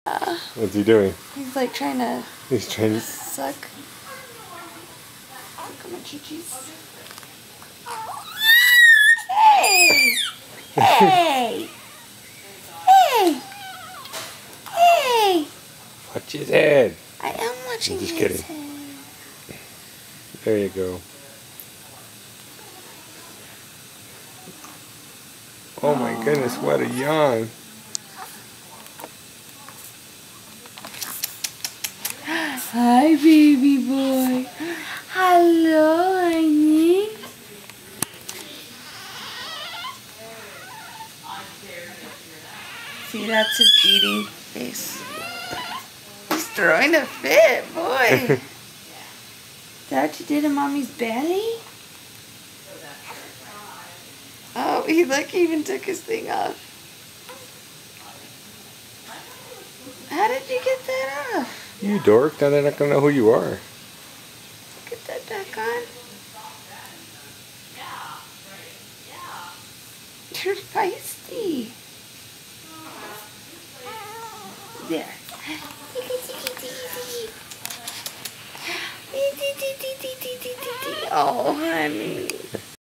What's he doing? He's like trying to. He's trying to suck. Suck on my choochies. Hey! Hey! Hey! Hey! watch his head. I am watching. I'm just his kidding. head. There you go. Oh my goodness, what a yawn. Hi, baby boy. Hello, honey. See, that's his eating face. He's throwing a fit, boy. Is that what you did in mommy's belly? Oh, he even took his thing off. How did you get that off? You dork, now they're not going to know who you are. Get that back on. You're feisty. There. Oh, honey.